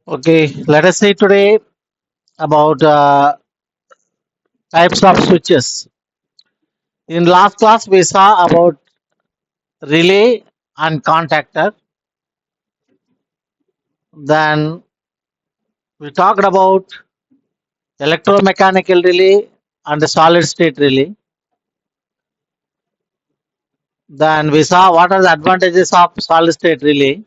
Okay, let us see today about types of switches. In last class, we saw about relay and contactor. Then we talked about electromechanical relay and the solid state relay. Then we saw what are the advantages of solid state relay.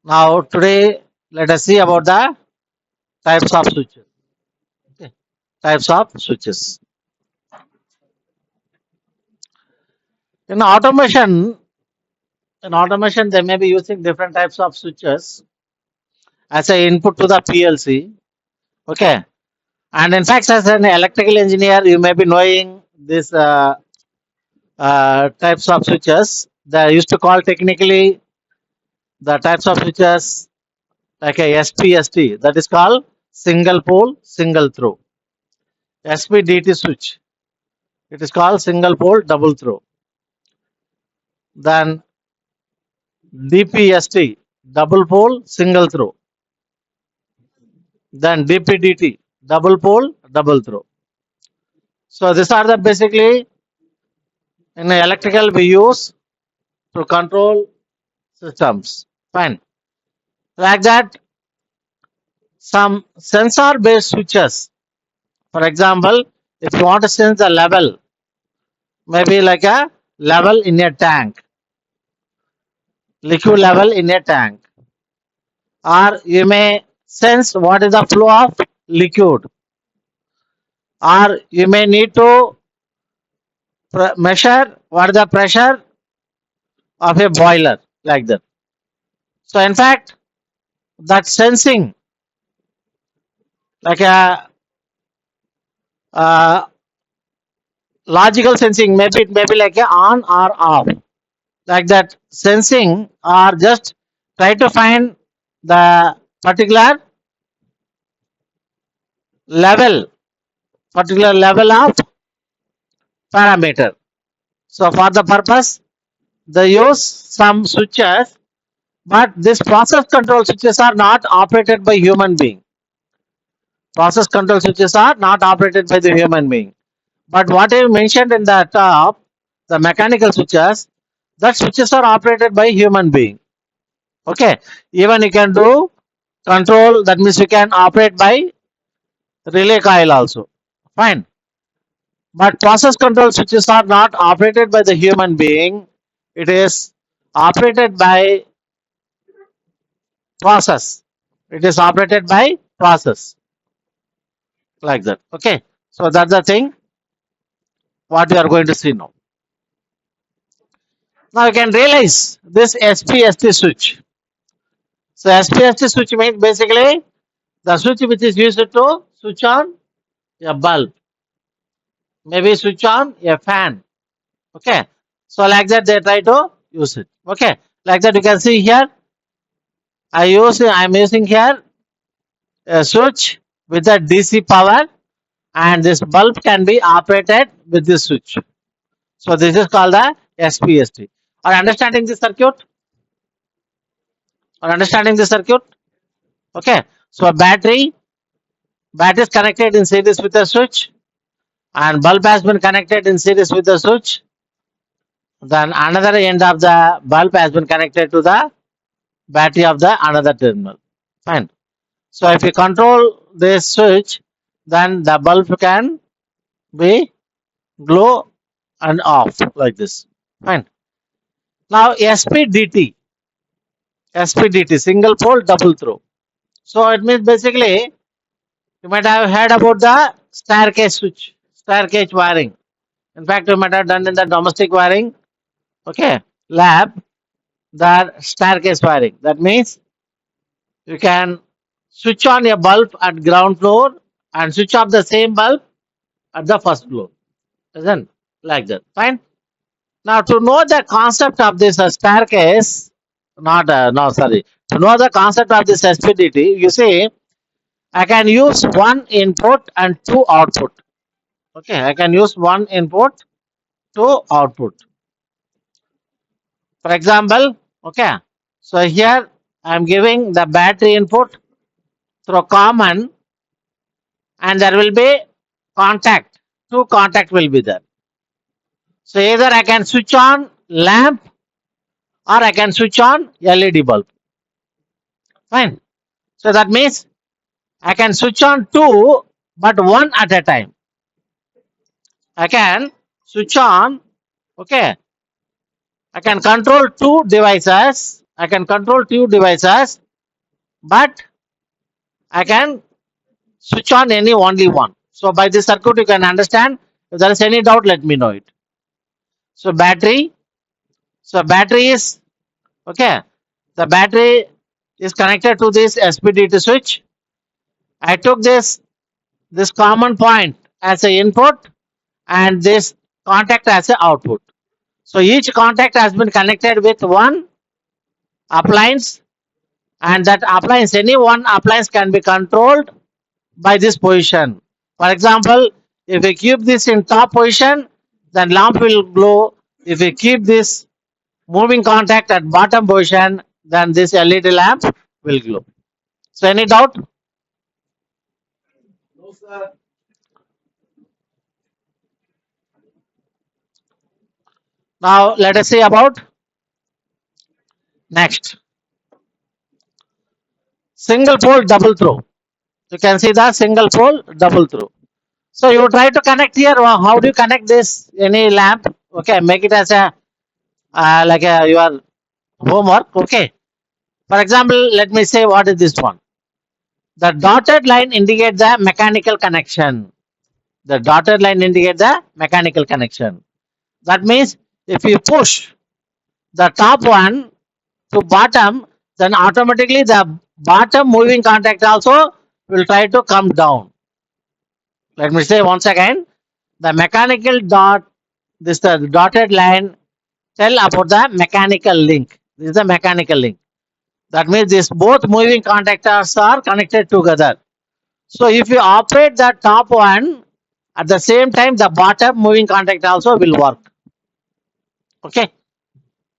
Now today, let us see about the types of switches. Okay. Types of switches. In automation, they may be using different types of switches as a input to the PLC. Okay, and in fact, as an electrical engineer, you may be knowing these types of switches. They used to call technically the types of switches like a SPST, that is called single pole, single throw. SPDT switch, it is called single pole, double throw. Then DPST, double pole, single throw. Then DPDT, double pole, double throw. So these are the basically in electrical we use to control systems. Fine. Like that, some sensor based switches. For example, if you want to sense the level, maybe like a level in a tank, liquid level in a tank, or you may sense what is the flow of liquid, or you may need to measure what is the pressure of a boiler, like that. So, in fact, that sensing, like a uh, logical sensing, maybe it may be like a on or off, like that sensing, or just try to find the particular level, of parameter. So for the purpose, they use some switches, but this process control switches are not operated by human being. Process control switches are not operated by the human being. But what I mentioned in the top, the mechanical switches, that switches are operated by human being. Okay, even you can do control, that means you can operate by relay coil also. Fine. But process control switches are not operated by the human being. It is operated by process. It is operated by process, like that. Okay. So that's the thing what we are going to see now. Now you can realize this SPST switch. So SPST switch means basically the switch which is used to switch on a bulb, maybe switch on a fan. Okay. So like that they try to use it. Okay. Like that you can see here. I'm using here a switch with a DC power, and this bulb can be operated with this switch. So this is called the SPST. Are you understanding this circuit? Okay. So a battery is connected in series with a switch, and bulb has been connected in series with the switch. Then another end of the bulb has been connected to the battery of the another terminal. Fine. So if you control this switch, then the bulb can be glow and off, like this. Fine. Now SPDT, single pole double throw. So it means basically you might have heard about the staircase switch, staircase wiring. In fact, you might have done in the domestic wiring, okay, lab, the staircase wiring. That means you can switch on a bulb at ground floor and switch off the same bulb at the first floor. Isn't like that? Fine. Now to know the concept of this staircase, not no sorry, to know the concept of this SPDT, you see, I can use one input and two output. Okay, I can use one input, two output. For example, okay, so here I am giving the battery input through common, and there will be contact. Two contact will be there. So either I can switch on lamp or I can switch on LED bulb. Fine. So that means I can switch on two, but one at a time. I can switch on, okay. I can control two devices. I can control two devices, but I can switch on any only one. So by this circuit, you can understand. If there is any doubt, let me know it. So battery. So battery is okay. The battery is connected to this SPDT switch. I took this common point as a input and this contact as a output. So each contact has been connected with one appliance, and that appliance, any one appliance can be controlled by this position. For example, if we keep this in top position, then lamp will glow. If we keep this moving contact at bottom position, then this LED lamp will glow. So any doubt? Now let us see about next. Single pole double throw. You can see the single pole double throw. So you try to connect here. How do you connect this? Any lamp? Okay, make it as a like a, your homework. Okay. For example, let me say what is this one. The dotted line indicates the mechanical connection. The dotted line indicates the mechanical connection. That means if you push the top one to bottom, then automatically the bottom moving contact also will try to come down. Let me say once again, the mechanical dot, this the dotted line tell about the mechanical link. This is the mechanical link. That means this both moving contactors are connected together. So if you operate the top one, at the same time the bottom moving contact also will work. Okay.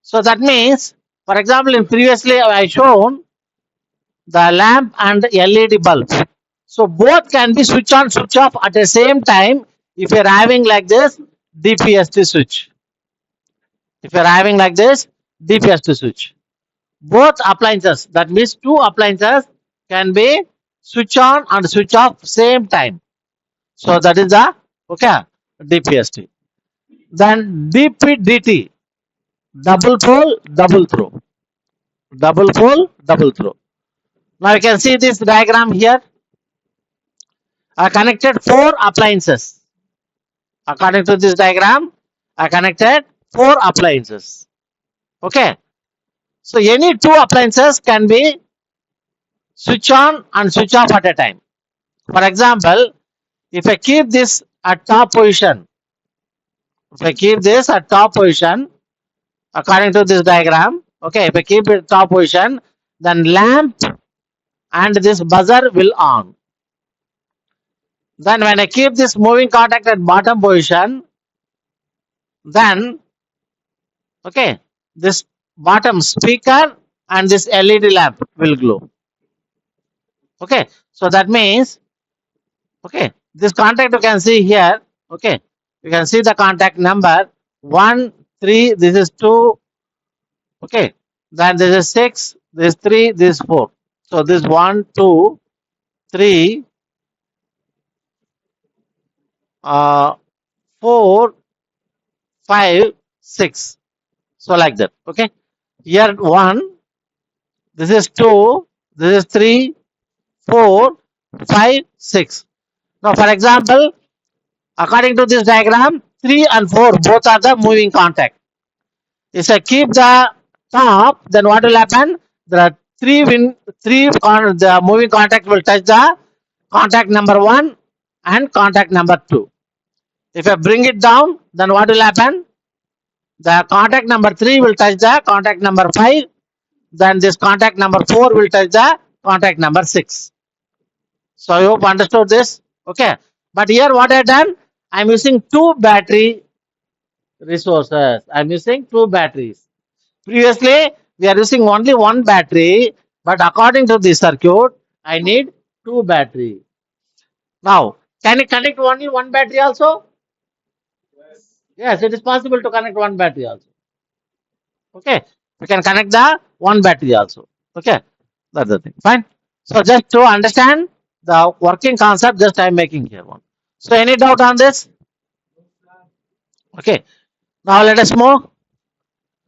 So that means, for example, in previously I shown the lamp and LED bulb. So both can be switch on, switch off at the same time if you're having like this DPST switch. If you're having like this DPST switch. Both appliances, that means two appliances can be switch on and switch off same time. So that is the okay DPST. Then DPDT, double pole double throw. Double pole double throw. Now you can see this diagram here. I connected four appliances. According to this diagram, I connected four appliances. Okay. So any two appliances can be switch on and switch off at a time. For example, if I keep this at top position, if I keep this at top position, according to this diagram, okay, if I keep it top position, then lamp and this buzzer will on. Then when I keep this moving contact at bottom position, then okay, this bottom speaker and this LED lamp will glow. Okay, so that means okay, this contact you can see here. Okay, you can see the contact number 1, 3. This is 2. Okay, then this is 6. This is 3. This is 4. So this 1, 2, 3, 4, 5, 6. So like that. Okay, here 1. This is 2. This is 3, 4, 5, 6. Now, for example, according to this diagram, 3 and 4 both are the moving contact. If I keep the top, then what will happen? There are the moving contact will touch the contact number 1 and contact number 2. If I bring it down, then what will happen? The contact number 3 will touch the contact number 5. Then this contact number 4 will touch the contact number 6. So I hope understood this. Okay. But here what I done? I'm using two battery resources. I'm using two batteries. Previously, we are using only one battery. But according to this circuit, I need two battery. Now, can you connect only one battery also? Yes, it is possible to connect one battery also. Okay, you can connect the one battery also. Okay, that's the thing. Fine. So just to understand the working concept, just I am making here one. So any doubt on this? Okay. Now let us move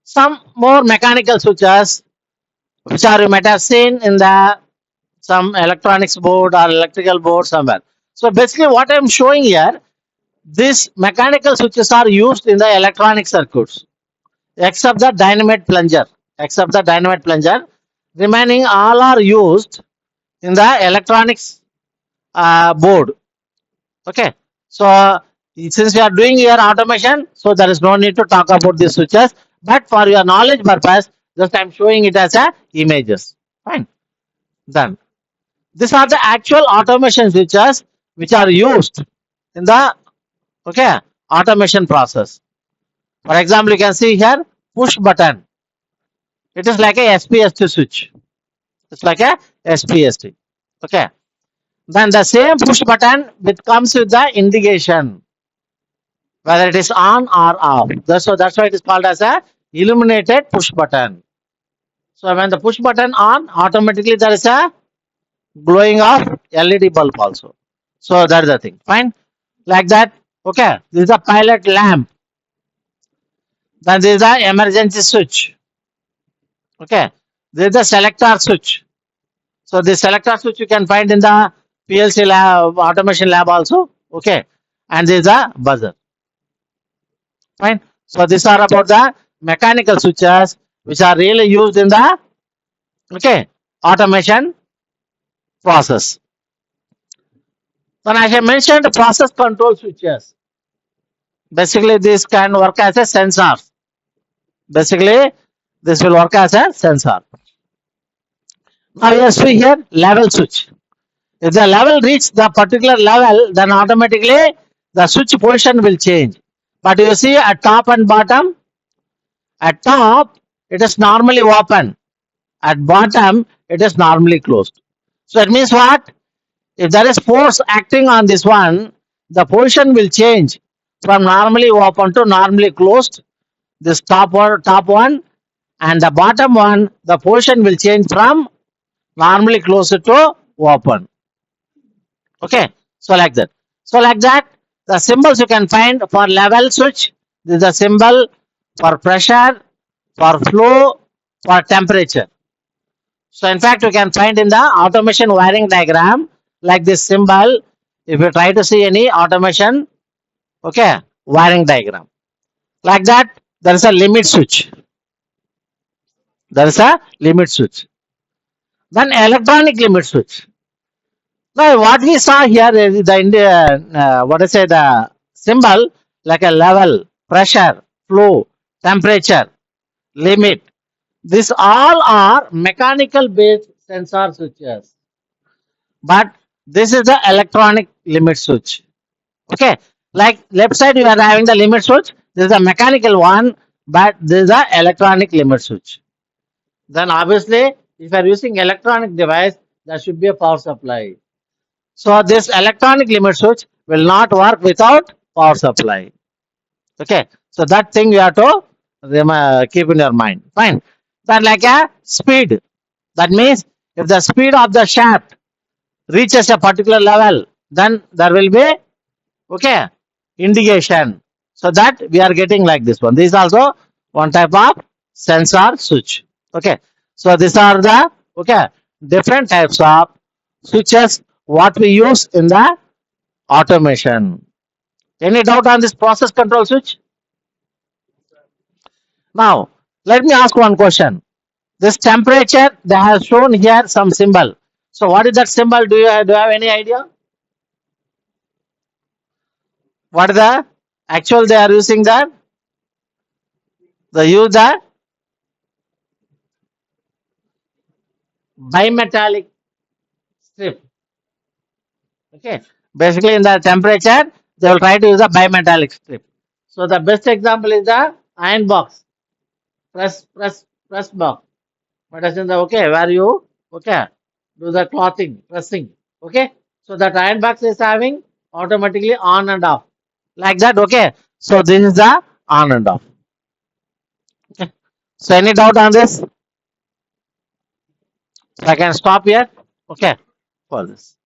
some more mechanical switches, which are you might have seen in the some electronics board or electrical board somewhere. So basically, what I am showing here, these mechanical switches are used in the electronic circuits, except the dynamite plunger. Except the dynamite plunger, remaining all are used in the electronics board. Okay. So since we are doing here automation, so there is no need to talk about these switches. But for your knowledge purpose, just I am showing it as a images. Fine. Done. These are the actual automation switches which are used in the okay automation process. For example, you can see here push button. It is like a SPST switch. It's like a SPST. Okay. Then the same push button which comes with the indication whether it is on or off. That's why it is called as a illuminated push button. So when the push button on, automatically there is a glowing of LED bulb also. So that is the thing. Fine. Like that. Okay. This is a pilot lamp. Then this is the emergency switch. Okay. This is the selector switch. So this selector switch you can find in the PLC lab, automation lab also. Okay. And this is a buzzer. Fine. So these are about the mechanical switches which are really used in the okay automation process. Then as I mentioned, process control switches. Basically, this can work as a sensor. Basically, this will work as a sensor. Now you see here level switch. If the level reach the particular level, then automatically the switch position will change. But you see at top and bottom, at top it is normally open. At bottom it is normally closed. So it means what? If there is force acting on this one, the position will change from normally open to normally closed. This top one and the bottom one, the position will change from normally closed to open. Okay, so like that. So like that, the symbols you can find for level switch. This is a symbol for pressure, for flow, for temperature. So in fact, you can find in the automation wiring diagram like this symbol. If you try to see any automation, okay, wiring diagram like that, there is a limit switch. There is a limit switch. Then electronic limit switch. Now what we saw here is the what I say the symbol like a level, pressure, flow, temperature, limit. These all are mechanical based sensor switches. But this is the electronic limit switch. Okay, like left side you are having the limit switch. This is a mechanical one, but this is the electronic limit switch. Then obviously, if you are using electronic device, there should be a power supply. So this electronic limit switch will not work without power supply. Okay, so that thing you have to keep in your mind. Fine. Then like a speed. That means if the speed of the shaft reaches a particular level, then there will be okay indication. So that we are getting like this one. This is also one type of sensor switch. Okay. So these are the okay different types of switches what we use in the automation. Any doubt on this process control switch? Now let me ask one question. This temperature they have shown here some symbol. So what is that symbol? Do you have any idea? What is the actual they are using that? They use the bimetallic strip. Okay. Basically in the temperature they will try to use a bimetallic strip. So the best example is the iron box. Press box. But as in the okay, where you Okay, do the clothing, pressing. Okay, so that iron box is having automatically on and off like that. Okay, so this is the on and off. Okay, so any doubt on this? So I can stop here. Okay, for this.